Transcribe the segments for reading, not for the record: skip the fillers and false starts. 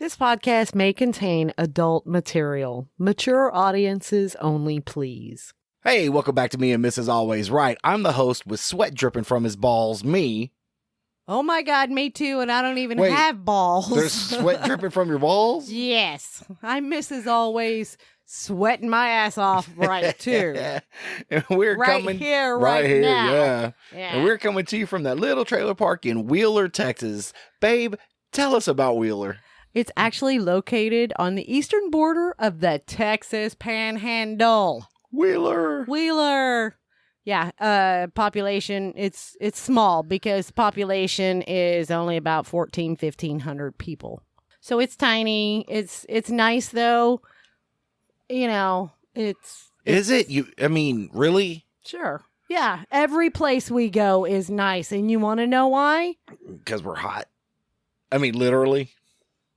This podcast may contain adult material. Mature audiences only, please. Hey, welcome back to Me and Mrs. Always Right. I'm the host with sweat dripping from his balls, me. Oh my God, me too, and I don't even have balls. There's sweat dripping from your balls? Yes. I'm Mrs. Always sweating my ass off right too. And we're coming here, right here, now. Yeah. And we're coming to you from that little trailer park in Wheeler, Texas. Babe, tell us about Wheeler. It's actually located on the eastern border of the Texas Panhandle. Wheeler. Yeah, population, it's small because population is only about 1,500 people. So it's tiny. It's nice though. You know, it's Is it? Really? Sure. Yeah, every place we go is nice. And you want to know why? Because we're hot. Literally.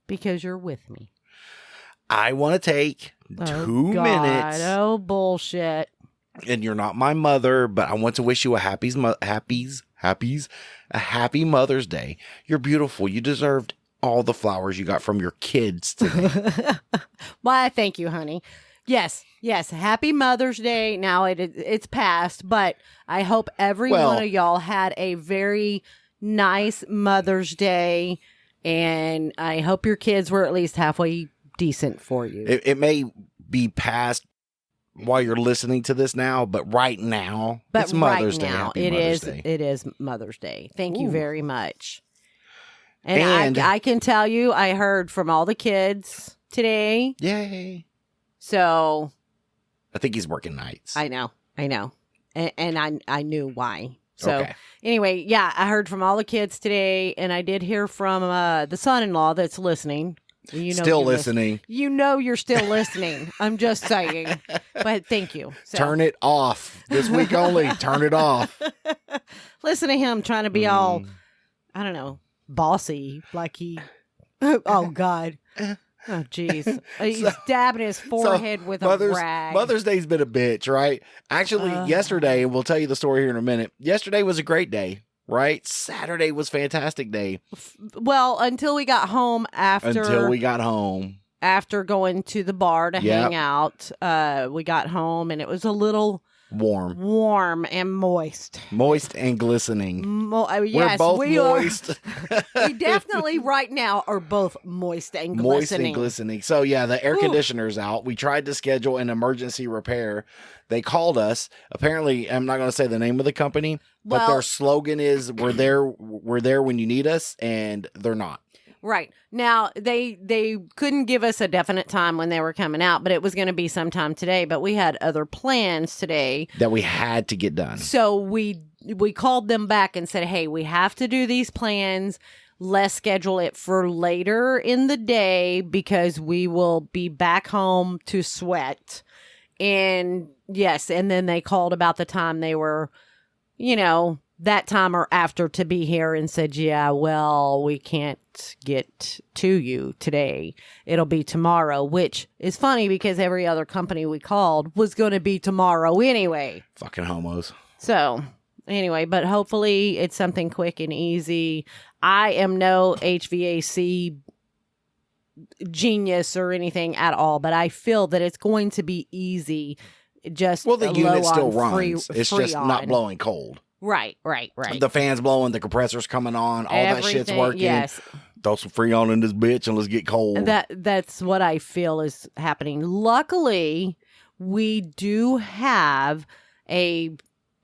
Because you're with me. I want to take 2 minutes. Oh, bullshit. And you're not my mother, but I want to wish you a happy Mother's Day. You're beautiful. You deserved all the flowers you got from your kids today. Why, thank you, honey. Yes. Happy Mother's Day. Now it's past, but I hope every one of y'all had a very nice Mother's Day, and I hope your kids were at least halfway decent for you. It may be past while you're listening to this now, but right now, it's Mother's Day. Happy Mother's Day. It is Mother's Day. Thank you very much. And I can tell you, I heard from all the kids today. Yay. So. I think he's working nights. I know. And I knew why. So anyway, yeah, I heard from all the kids today, and I did hear from the son-in-law that's listening. Still listening. You know you're still listening. I'm just saying. But thank you. So. Turn it off. This week only. Turn it off. Listen to him trying to be all, I don't know, bossy. Like he, oh God. Oh, jeez. He's dabbing his forehead with a rag. Mother's Day's been a bitch, right? Actually, yesterday, and we'll tell you the story here in a minute. Yesterday was a great day, right? Saturday was fantastic day. Well, until we got home after going to the bar to hang out, we got home and it was a little warm and moist and glistening. Yes, we're both moist. We definitely right now are both moist and glistening. So yeah, the air conditioner's out. We tried to schedule an emergency repair. They called us. Apparently, I'm not going to say the name of the company, but their slogan is we're there when you need us, and they're not. Right. Now, they couldn't give us a definite time when they were coming out, but it was going to be sometime today. But we had other plans today. That we had to get done. So we called them back and said, hey, we have to do these plans. Let's schedule it for later in the day because we will be back home to sweat. And yes, and then they called about the time they were, that time or after to be here and said, yeah, well, we can't get to you today. It'll be tomorrow, which is funny because every other company we called was going to be tomorrow anyway. Fucking homos. So anyway, but hopefully it's something quick and easy. I am no HVAC genius or anything at all, but I feel that it's going to be easy. Just the unit still runs. It's just not blowing cold. Right. The fan's blowing, the compressor's coming on, all that shit's working. Yes. Throw some Freon in this bitch and let's get cold. That's what I feel is happening. Luckily, we do have a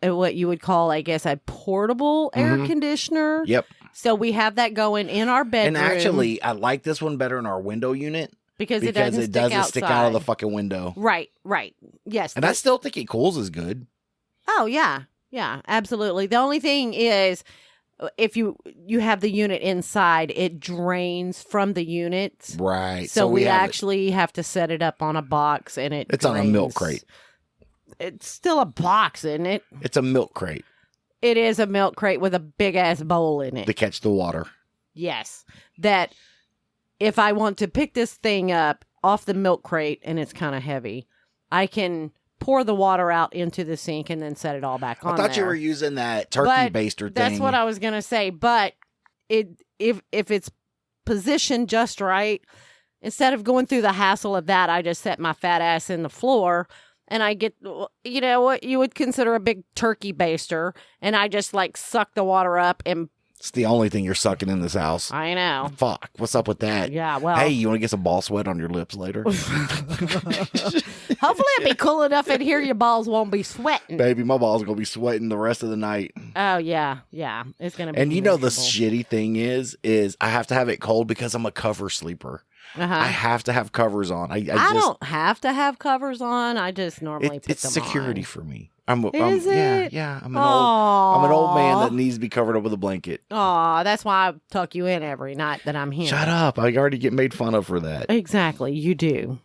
what you would call, I guess, a portable air conditioner. Yep. So we have that going in our bedroom. And actually, I like this one better in our window unit. Because it doesn't stick out of the fucking window. Right. Yes. And I still think it cools as good. Oh, yeah. Yeah, absolutely. The only thing is, if you have the unit inside, it drains from the unit. Right. So we actually have to set it up on a box, and it's drains. On a milk crate. It's still a box, isn't it? It's a milk crate. It is a milk crate with a big-ass bowl in it. To catch the water. Yes. That if I want to pick this thing up off the milk crate, and it's kind of heavy, I can pour the water out into the sink and then set it all back on. I thought you were using that turkey baster thing. That's what I was going to say. But if it's positioned just right, instead of going through the hassle of that, I just set my fat ass in the floor and I get, you know, what you would consider a big turkey baster. And I just like suck the water up and. It's the only thing you're sucking in this house. I know. Fuck. What's up with that? Yeah, well. Hey, you want to get some ball sweat on your lips later? Hopefully it'll be cool enough in here your balls won't be sweating. Baby, my balls are going to be sweating the rest of the night. Oh, yeah. Yeah. It's going to be And you know the miserable. shitty thing is I have to have it cold because I'm a cover sleeper. Uh-huh. I have to have covers on. I I don't have to have covers on. I just normally put it's them security on. for me. Is it? Yeah. I'm an old man that needs to be covered up with a blanket. Oh, that's why I tuck you in every night that I'm here. Shut up. I already get made fun of for that. Exactly. You do.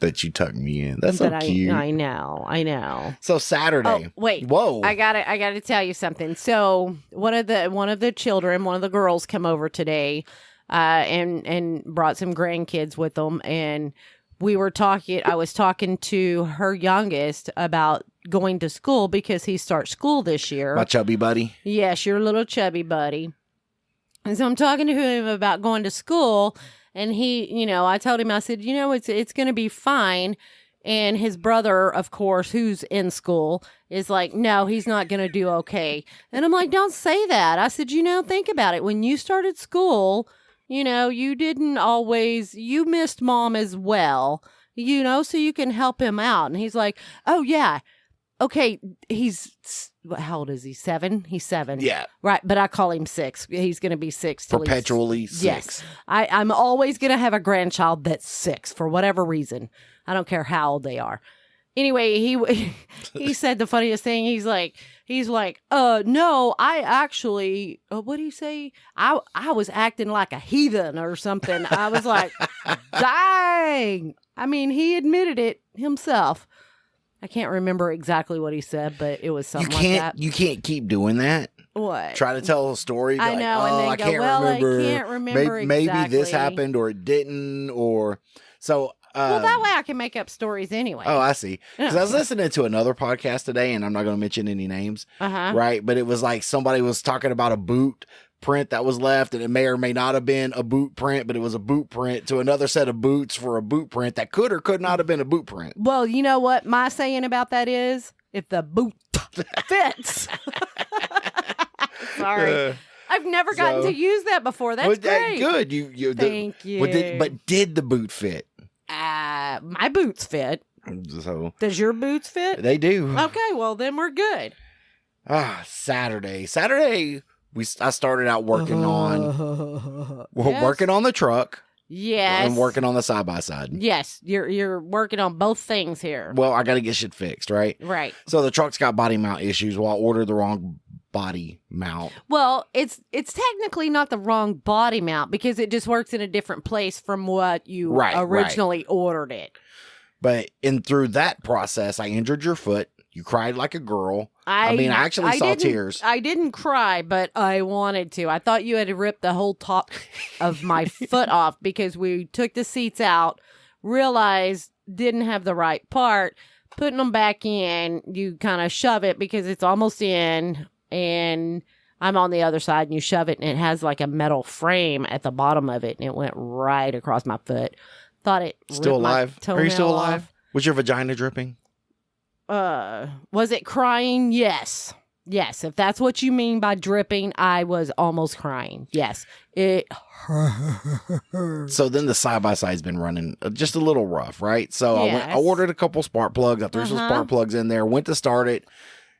That you tuck me in. That's so cute. I know. So Saturday. Oh, wait. Whoa. I gotta tell you something. So one of the children, one of the girls come over today, and brought some grandkids with them, and I was talking to her youngest about going to school because he starts school this year. My chubby buddy. Yes, your little chubby buddy. And so I'm talking to him about going to school, and he, I told him, I said, it's going to be fine. And his brother, of course, who's in school, is like, no, he's not going to do okay. And I'm like, don't say that. I said, think about it. When you started school, you didn't always, you missed mom as well, so you can help him out. And he's like, oh, yeah. Okay, how old is he? 7? He's 7. Yeah. Right, but I call him 6. He's going to be 6 till perpetually 6. Yes. I'm always going to have a grandchild that's 6 for whatever reason. I don't care how old they are. Anyway, he said the funniest thing. He's like, no, I actually, what did he say? I was acting like a heathen or something. I was like, dang. I mean, he admitted it himself. I can't remember exactly what he said, but it was something like that. You can't keep doing that. What? Try to tell a story. I know, and then I go, can't well, remember. I can't remember exactly. Maybe this happened or it didn't, or so. Well, that way I can make up stories anyway. Oh, I see. Because I was listening to another podcast today, and I'm not going to mention any names, right? But it was like somebody was talking about a boot print that was left, and it may or may not have been a boot print, but it was a boot print to another set of boots for a boot print that could or could not have been a boot print. Well, you know what my saying about that is? If the boot fits. Sorry. I've never gotten to use that before. That's great. Good. Thank you. But did the boot fit? My boots fit. So does your boots fit? They do. Okay, well then we're good. Saturday, I started out working working on the truck. Yes. And working on the side by side. Yes, you're working on both things here. Well, I got to get shit fixed, right? Right. So the truck's got body mount issues. Well, I ordered the wrong body mount. Well, it's technically not the wrong body mount because it just works in a different place from what you originally ordered it. But through that process, I injured your foot. You cried like a girl. I actually saw tears. I didn't cry, but I wanted to. I thought you had ripped the whole top of my foot off because we took the seats out, realized didn't have the right part, putting them back in. You kind of shove it because it's almost in, and I'm on the other side, and you shove it, and it has like a metal frame at the bottom of it, and it went right across my foot. Thought it still alive? Are you still alive? Off. Was your vagina dripping? Was it crying? Yes. If that's what you mean by dripping, I was almost crying. Yes. It hurt. So then the side-by-side's been running just a little rough, right? So I ordered a couple spark plugs. I threw some spark plugs in there, went to start it,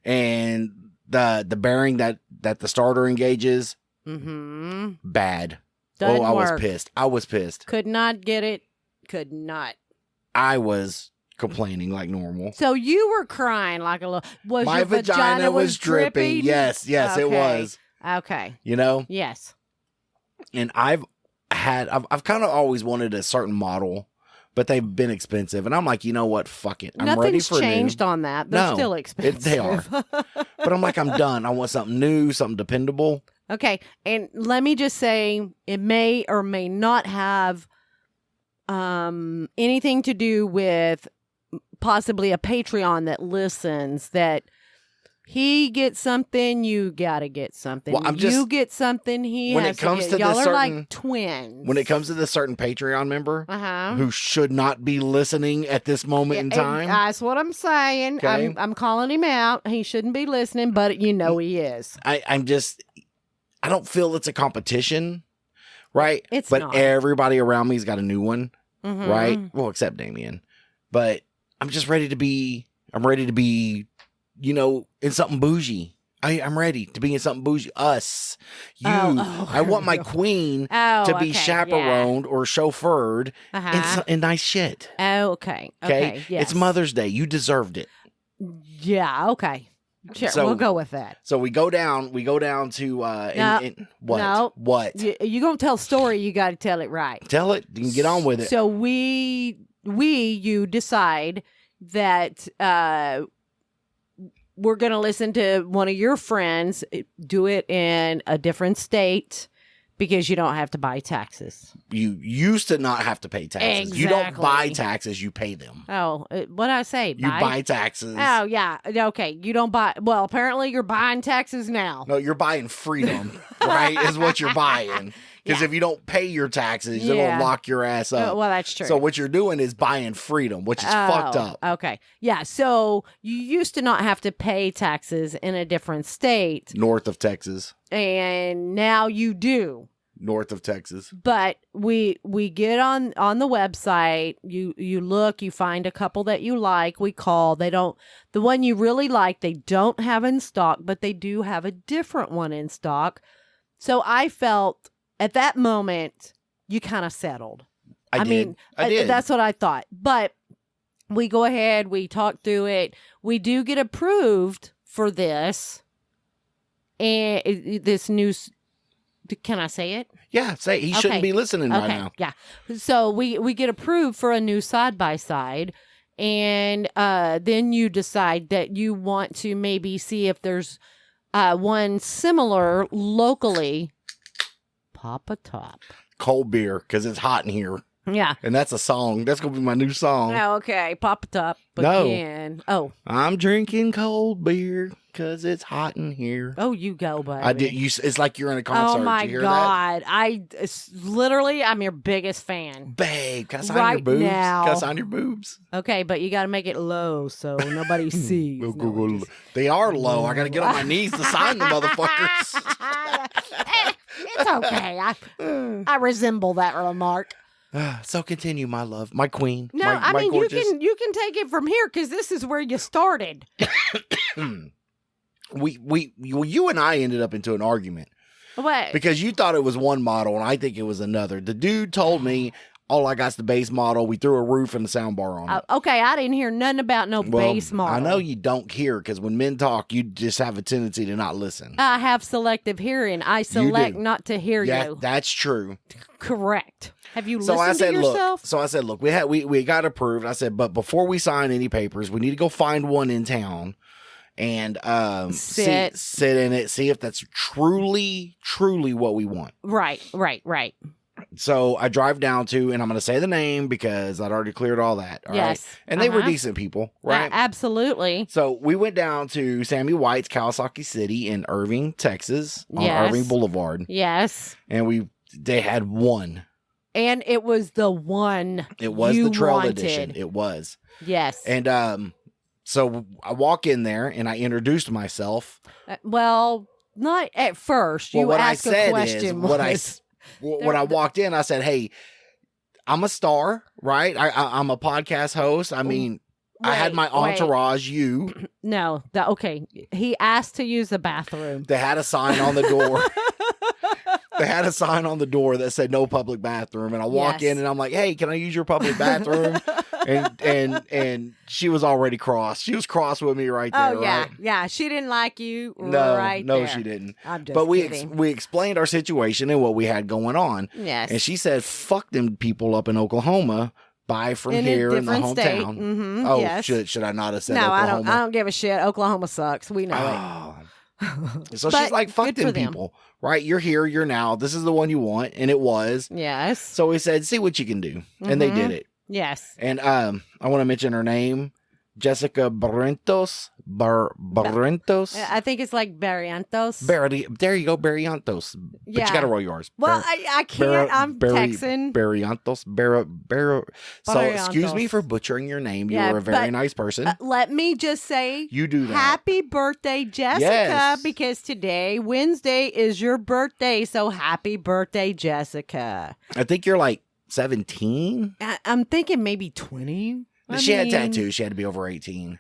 and the bearing that the starter engages, bad. Doesn't I work. was pissed. Could not get it. Could not. I was complaining like normal. So you were crying like a little. My vagina was dripping. Yes, okay. It was. Okay. Yes. And I've kind of always wanted a certain model, but they've been expensive. And I'm like, you know what? Fuck it. I'm ready for changed on that. They're still expensive. They are. But I'm like, I'm done. I want something new, something dependable. Okay. And let me just say, it may or may not have anything to do with possibly a Patreon that listens that he gets something, you gotta get something. Well, you get something, he when has it comes to to get. Y'all this are certain- like twins. When it comes to this certain Patreon member uh-huh. who should not be listening at this moment in time. That's what I'm saying. Okay. I'm calling him out. He shouldn't be listening, but he is. I don't feel it's a competition, right? It's but not. everybody around me's got a new one, Mhm. right? Well, except Damien. But I'm just ready to be, in something bougie. I'm ready to be in something bougie. Us. You. I want my queen to be chaperoned or chauffeured in nice shit. Oh, okay. Okay. Yes. It's Mother's Day. You deserved it. Yeah, okay. Sure, So- we'll go with that. So we go down to what? No. What? You gonna tell a story, you gotta tell it right. Tell it. You can get on with it. So you decide that we're gonna listen to one of your friends do it in a different state because you don't have to buy taxes. You used to not have to pay taxes. Exactly. You don't buy taxes, you pay them. Oh, what did I say? You buy taxes. Oh, yeah. Okay. You don't buy. Well, apparently you're buying taxes now. No, you're buying freedom, right? Is what you're buying. Because if you don't pay your taxes, it'll lock your ass up. Well, that's true. So what you're doing is buying freedom, which is fucked up. Okay. Yeah. So you used to not have to pay taxes in a different state. North of Texas. And now you do. North of Texas. But we get on the website, you look, you find a couple that you like, we call. The one you really like, they don't have in stock, but they do have a different one in stock. So I felt at that moment you kind of settled. I mean, I did. That's what I thought. But we go ahead, we talk through it. We do get approved for this. And this news. Can I say it? Yeah, say he shouldn't be listening right now. Yeah. So we get approved for a new side-by-side, and then you decide that you want to maybe see if there's one similar locally. Pop a top. Cold beer, because it's hot in here. Yeah. And that's a song. That's going to be my new song. Oh, okay. Pop a top No. again. Oh. I'm drinking cold beer because it's hot in here. Oh, you go, buddy. I did. It's like you're in a concert. Oh, my Did you hear God. I'm your biggest fan. That? Babe, can I sign Right your boobs? now. Can I sign your boobs? Okay, but you got to make it low so nobody sees. No, They are low. I got to get on my knees to sign the motherfuckers. It's okay. I resemble that remark. So continue, my love, my queen. No, my I mean gorgeous. you can take it from here because this is where you started. You and I ended up into an argument What? because you thought it was one model and I think it was another. The dude told me all I got's the base model. We threw a roof and a sound bar on it. Okay, I didn't hear nothing about no base model. I know you don't hear because when men talk, you just have a tendency to not listen. I have selective hearing. I select not to hear you. That's true. Correct. Have you listened to yourself? So I said, look, we got approved. I said, but before we sign any papers, we need to go find one in town and sit in it, see if that's truly what we want. Right. So I drive down to, and I'm going to say the name because I'd already cleared all that. All yes. right? And they were decent people, right? Absolutely. So we went down to Sammy White's Kawasaki City in Irving, Texas, on Irving Boulevard. Yes. And they had one. And it was the one. It was the Trail wanted. Edition. It was. Yes. And so I walk in there and I introduced myself. Well, not at first. You asked a question. When I walked in, I said, "Hey, I'm a star, right? I'm a podcast host. I mean, I had my entourage. You no, okay. He asked to use the bathroom. They had a sign on the door. They had a sign on the door that said no public bathroom, and I walk in and I'm like, "Hey, can I use your public bathroom?" and she was already cross. She was cross with me right there. Oh yeah, right? yeah. She didn't like you. No, she didn't. I'm just but kidding. we explained our situation and what we had going on. Yes. And she said, "Fuck them people up in Oklahoma. Buy from here in the hometown." State. Mm-hmm. Oh, yes. should I not have said no, Oklahoma? I don't give a shit. Oklahoma sucks. We know it. So she's like, "Fuck them people." Right? You're here. You're now. This is the one you want, and it was. Yes. So we said, "See what you can do," and they did it. Yes. And I want to mention her name, Jessica Barrientos. Barrientos. I think it's like Barrientos. There you go, Barrientos. But Yeah. you got to roll yours. Well, I can't. I'm Texan. Barrientos. So excuse me Barrientos. for butchering your name. Yeah, You're a very but, nice person. Let me just say, You do that. happy birthday, Jessica, Yes. because today, Wednesday, is your birthday. So happy birthday, Jessica. I think you're like 17. I'm thinking maybe 20. She had tattoos. She had to be over 18.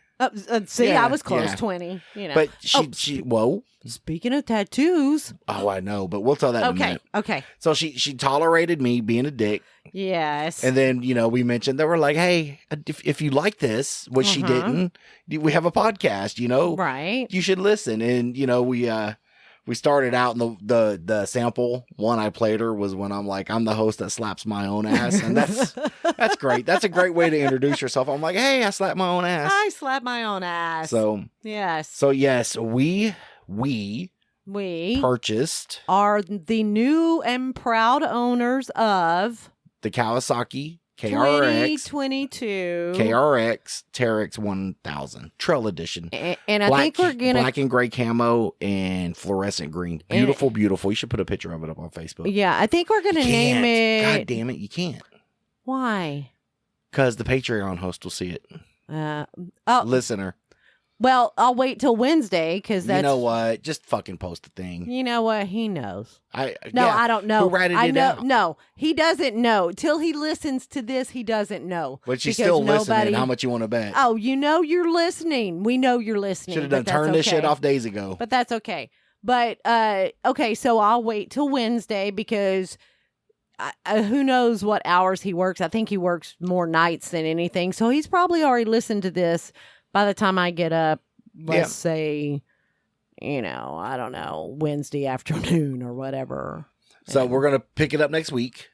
See, Yeah, I was close, yeah. 20. You know. But she whoa. Speaking of tattoos. Oh, I know, but we'll tell that in a minute. Okay. So she tolerated me being a dick. Yes. And then, we mentioned that we're like, hey, if you like this, which she didn't, we have a podcast, Right. you should listen. And, we started out and the sample one I played her was when I'm like, I'm the host that slaps my own ass. And that's great. That's a great way to introduce yourself. I'm like, hey, I slap my own ass. I slap my own ass. So yes. Yes, we purchased are the new and proud owners of the Kawasaki KRX 2022 KRX Terex 1000 Trail Edition. And I think we're gonna black and gray camo and fluorescent green. Beautiful, beautiful. You should put a picture of it up on Facebook. Yeah, I think we're gonna name it. God damn it, you can't. Why? Because the Patreon host will see it. Listener. Well, I'll wait till Wednesday because that's. You know what? Just fucking post the thing. You know what? He knows. I don't know. Who ratted it out? No, he doesn't know. Till he listens to this, he doesn't know. But she's still listening. How much you want to bet? Oh, you're listening. We know you're listening. Should have turned this shit off days ago. But that's okay. But, okay, so I'll wait till Wednesday because who knows what hours he works. I think he works more nights than anything. So he's probably already listened to this. By the time I get up, let's say, I don't know, Wednesday afternoon or whatever. So we're going to pick it up next week.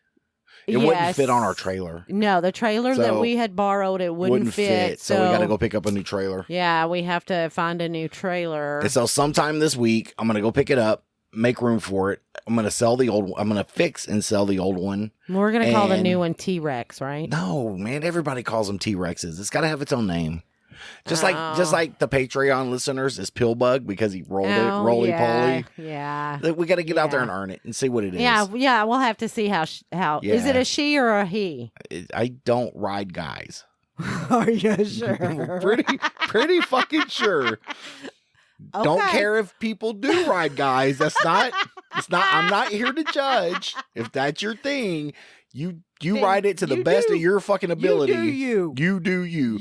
It wouldn't fit on our trailer. No, the trailer that we had borrowed, it wouldn't fit. So we got to go pick up a new trailer. Yeah, we have to find a new trailer. And so sometime this week, I'm going to go pick it up, make room for it. I'm going to sell the old one. I'm going to fix and sell the old one. We're going to call the new one T-Rex, right? No, man. Everybody calls them T-Rexes. It's got to have its own name. Just like the Patreon listeners is Pillbug because he rolled it roly-poly. Yeah. We got to get out there and earn it and see what it is. Yeah, we'll have to see how is it a she or a he? I don't ride guys. Are you sure? pretty fucking sure. Okay. Don't care if people do ride guys. I'm not here to judge. If that's your thing, you ride it to the best of your fucking ability. You do you.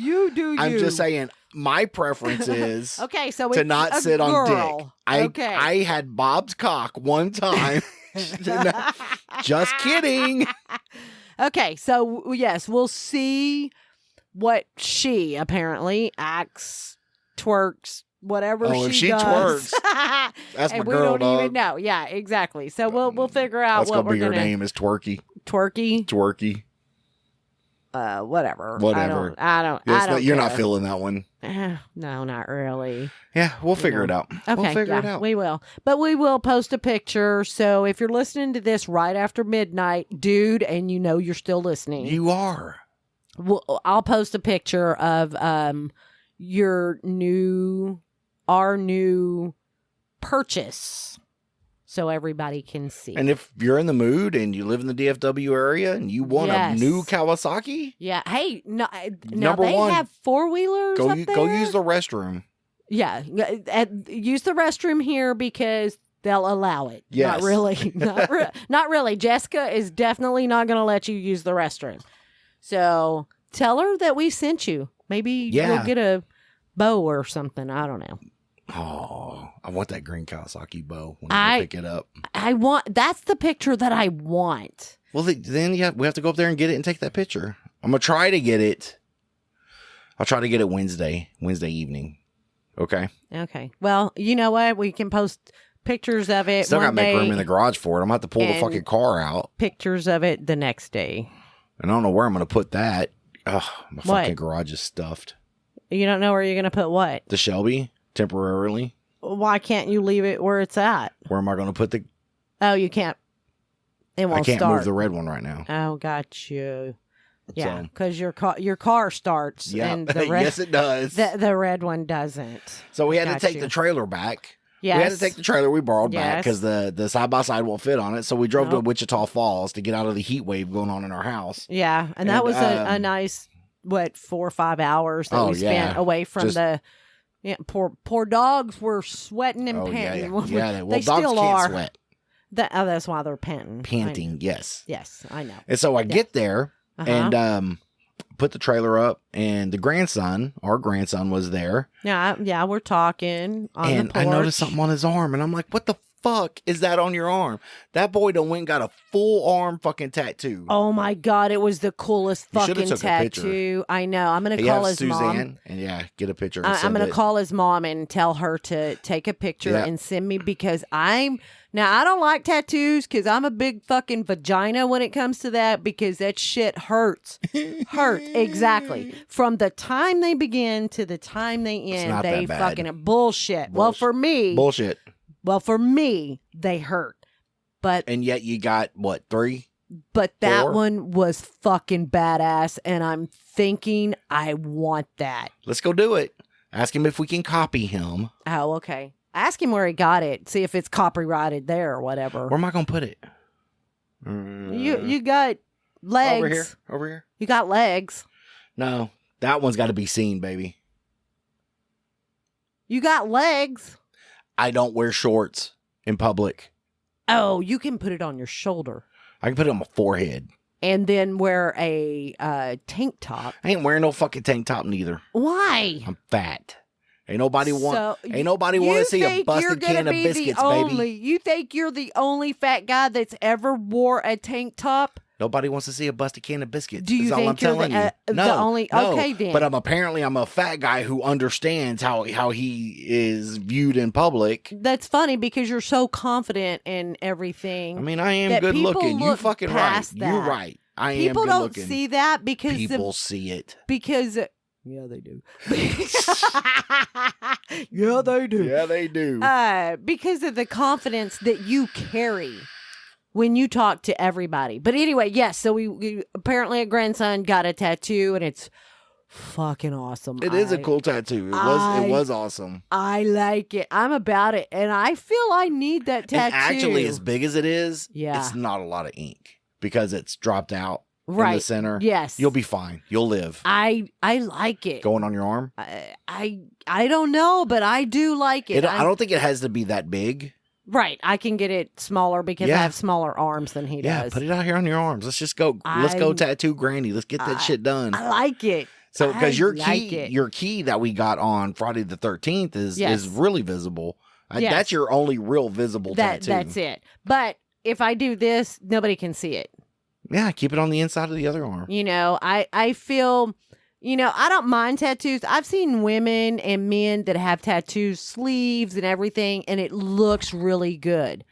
I'm just saying, my preference is so to not sit girl. on dick. I had Bob's cock one time. Just kidding. Okay, so yes, we'll see what she apparently acts, twerks, whatever if she does. Twerks, that's and my girl, we don't dog. even know. Yeah, exactly. So we'll figure out that's what we're gonna be her name is Twerky. Twerky. Whatever. I don't. You're not feeling that one. No, not really. Yeah, we'll figure it out. Okay, we'll figure it out. We will. But we will post a picture. So if you're listening to this right after midnight, dude, and you're still listening. You are. I'll post a picture of our new purchase so everybody can see. And if you're in the mood and you live in the DFW area and you want a new Kawasaki, hey, now number they one, have four-wheelers go up there? Go use the restroom. Yeah, use the restroom here because they'll allow it. Yes. Not really. Not really. Jessica is definitely not going to let you use the restroom. So tell her that we sent you. Maybe you'll get a bow or something. I don't know. Oh, I want that green Kawasaki bow when I pick it up. That's the picture that I want. Well, then we have to go up there and get it and take that picture. I'm going to try to get it. I'll try to get it Wednesday evening. Okay. Okay. Well, you know what? We can post pictures of it. Still got to make day, room in the garage for it. I'm going to have to pull the fucking car out. Pictures of it the next day. And I don't know where I'm going to put that. Ugh, my fucking garage is stuffed. You don't know where you're going to put what? The Shelby, temporarily. Why can't you leave it where it's at? Where am I going to put the... Oh, you can't. It won't I can't start. move the red one right now. Oh, got you. Yeah, because your car starts. Yeah, and the red, yes, it does. The red one doesn't. So we had to take the trailer back. Yes. We had to take the trailer we borrowed back because the side-by-side won't fit on it. So we drove to Wichita Falls to get out of the heat wave going on in our house. Yeah, and that was a nice, 4 or 5 hours that we spent away from poor dogs were sweating and panting. Yeah, they dogs still can't are. sweat. That's why they're panting. Panting, yes. Yes, I know. And so I get there and put the trailer up, and our grandson was there. Yeah, we're talking on the porch. I noticed something on his arm, and I'm like, what the fuck is that on your arm? That boy done went and got a full arm fucking tattoo. Oh my God, it was the coolest fucking tattoo. I know. I'm going to call his mom. And get a picture. I'm going to call his mom and tell her to take a picture and send me, because I don't like tattoos because I'm a big fucking vagina when it comes to that, because that shit hurts. Hurt. Exactly. From the time they begin to the time they end, they fucking bullshit. Well, for me. Bullshit. Well, for me, they hurt. And yet you got, what, 3? But that one was fucking badass, and I'm thinking I want that. Let's go do it. Ask him if we can copy him. Oh, okay. Ask him where he got it. See if it's copyrighted there or whatever. Where am I going to put it? You got legs. Over here. You got legs. No, that one's got to be seen, baby. You got legs. I don't wear shorts in public. Oh, you can put it on your shoulder. I can put it on my forehead. And then wear a tank top. I ain't wearing no fucking tank top neither. Why? I'm fat. Ain't nobody want to see a busted can of biscuits, baby. You think you're the only fat guy that's ever wore a tank top? Nobody wants to see a busted can of biscuits. Do you think you're the only? No. Okay, then. But I'm a fat guy who understands how he is viewed in public. That's funny because you're so confident in everything. I mean, I am good looking. You fucking right. That. You're right. I am good looking. People don't see that because people see it. Because yeah, they do. Yeah, they do. Yeah, they do. Because of the confidence that you carry when you talk to everybody. But anyway, yes. So we apparently a grandson got a tattoo, and it's fucking awesome. It is a cool tattoo. It was awesome. I like it. I'm about it, and I feel I need that tattoo. And actually, as big as it is, it's not a lot of ink because it's dropped out. Right. In the center. Yes. You'll be fine. You'll live. I like it. Going on your arm? I don't know, but I do like it. I don't think it has to be that big. Right. I can get it smaller because I have smaller arms than he does. Yeah, put it out here on your arms. Let's just go. Let's go tattoo Granny. Let's get that shit done. I like it. So, because your key that we got on Friday the 13th is really visible. That's your only real visible tattoo. That's it. But if I do this, nobody can see it. Yeah, keep it on the inside of the other arm. You know, I feel, I don't mind tattoos. I've seen women and men that have tattoos, sleeves and everything, and it looks really good,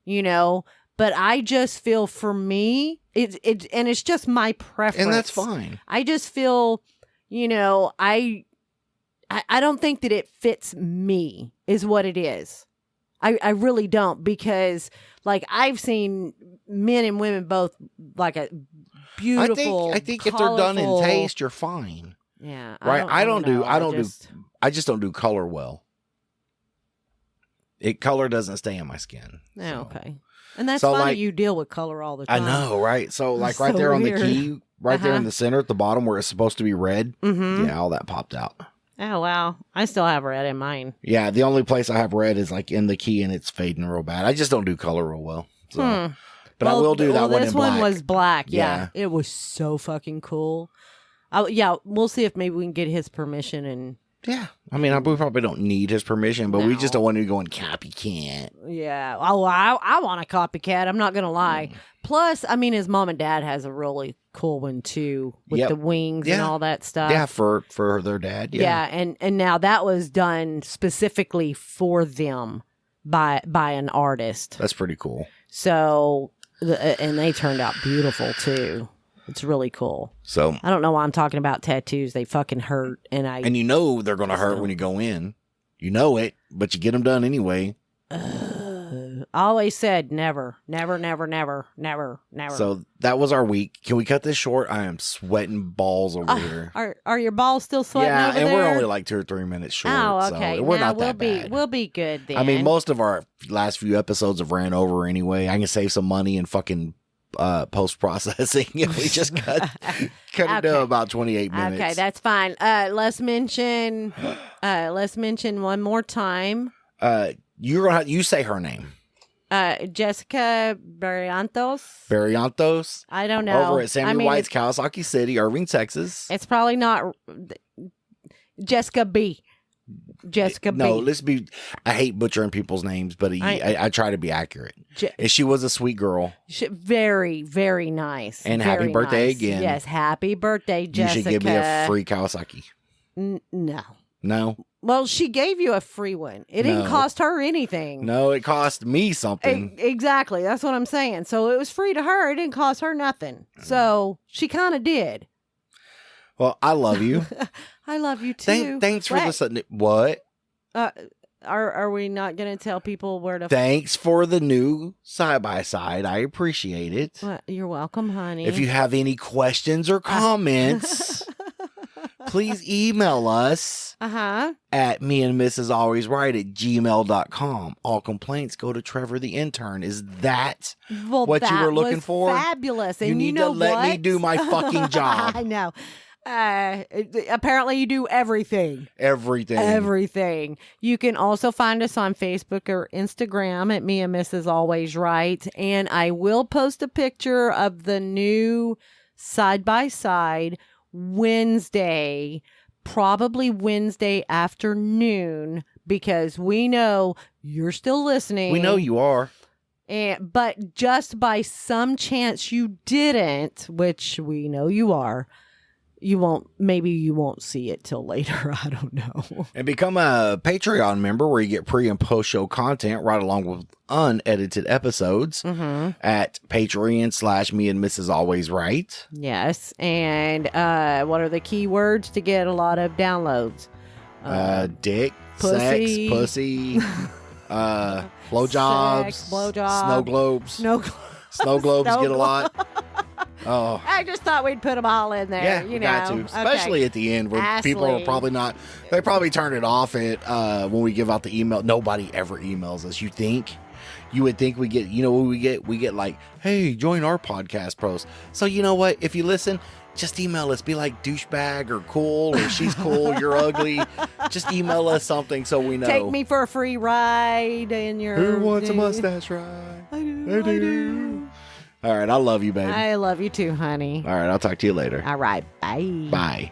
But I just feel for me, it's just my preference. And that's fine. I just feel, I don't think that it fits me is what it is. I really don't, because I've seen men and women both like a beautiful. I think if they're done in taste, you're fine. Yeah. Right. I just don't do color well. Color doesn't stay in my skin. So. Okay. And that's funny. You deal with color all the time. I know, right? So right there on the key, right there in the center at the bottom where it's supposed to be red. Mm-hmm. Yeah, all that popped out. Oh, wow. I still have red in mine. Yeah, the only place I have red is in the key, and it's fading real bad. I just don't do color real well. So. But I will do that one in black. This one was black, yeah. It was so fucking cool. We'll see if maybe we can get his permission and... Yeah. I mean, we probably don't need his permission, but we just don't want to go and copycat. Yeah. Oh, I want a copycat. I'm not going to lie. Plus, I mean, his mom and dad has a really cool one, too, with the wings and all that stuff. Yeah, for their dad. Yeah. Yeah, and now that was done specifically for them by an artist. That's pretty cool. So, and they turned out beautiful, too. It's really cool. So I don't know why I'm talking about tattoos. They fucking hurt, and they're gonna hurt when you go in. You know it, but you get them done anyway. always said never, never, never, never, never, never. So that was our week. Can we cut this short? I am sweating balls over here. Are your balls still sweating over there? Yeah, and we're only like 2 or 3 minutes short. Oh, okay. So we're now not that bad. We'll be good then. I mean, most of our last few episodes have ran over anyway. I can save some money in fucking post-processing if we just cut it to about 28 minutes. Okay, that's fine. Let's mention one more time. You say her name. Jessica Barrientos. I don't know. Over at Sammy White's Kawasaki City, Irving, Texas. It's probably not Jessica B. No, let's be. I hate butchering people's names, but I try to be accurate. And she was a sweet girl. Very, very nice. And happy birthday again. Yes, happy birthday, Jessica. You should give me a free Kawasaki. No. No? Well, she gave you a free one. It didn't cost her anything. No, it cost me something. Exactly. That's what I'm saying. So it was free to her. It didn't cost her nothing. So she kind of did. Well, I love you. I love you too. Thanks for the what? Are we not going to tell people where to? Thanks for the new side by side. I appreciate it. Well, you're welcome, honey. If you have any questions or comments, please email us at meandmrsalwaysright@gmail.com. All complaints go to Trevor the intern. Is that what you were looking for? Fabulous. And you need to let me do my fucking job. I know. Apparently you do everything. Everything. You can also find us on Facebook or Instagram at Me and Mrs. Always Right. And I will post a picture of the new side-by-side Wednesday, probably Wednesday afternoon, because we know you're still listening. We know you are. But just by some chance you didn't, which we know you are, you won't see it till later. I don't know. And become a Patreon member where you get pre and post show content right along with unedited episodes at Patreon /Me and Mrs. Always Right. Yes. And what are the keywords to get a lot of downloads? Dick, pussy. sex, pussy, blowjobs, snow globes. Snow globes get a lot. Oh, I just thought we'd put them all in there. Yeah, you got to, especially at the end where people are probably not. They probably turn it off at when we give out the email. Nobody ever emails us. You would think we get. You know what we get? We get like, hey, join our podcast post. So you know what? If you listen, just email us. Be like douchebag or cool or she's cool. You're ugly. Just email us something so we know. Take me for a free ride in your. Who wants a mustache ride? I do. All right, I love you, baby. I love you too, honey. All right, I'll talk to you later. All right, bye. Bye.